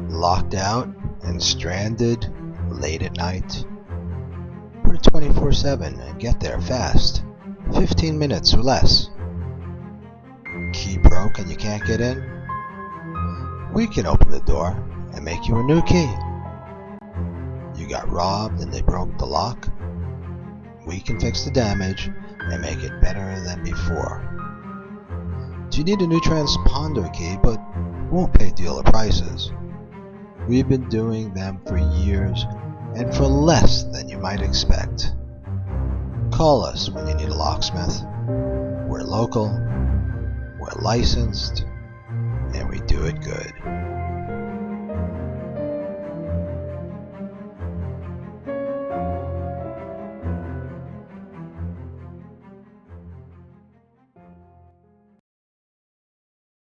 Locked out and stranded late at night? We're 24/7 and get there fast, 15 minutes or less. Key broke and you can't get in? We can open the door and make you a new key. You got robbed and they broke the lock? We can fix the damage and make it better than before. Do you need a new transponder key but won't pay dealer prices? We've been doing them for years and for less than you might expect. Call us when you need a locksmith. We're local, we're licensed,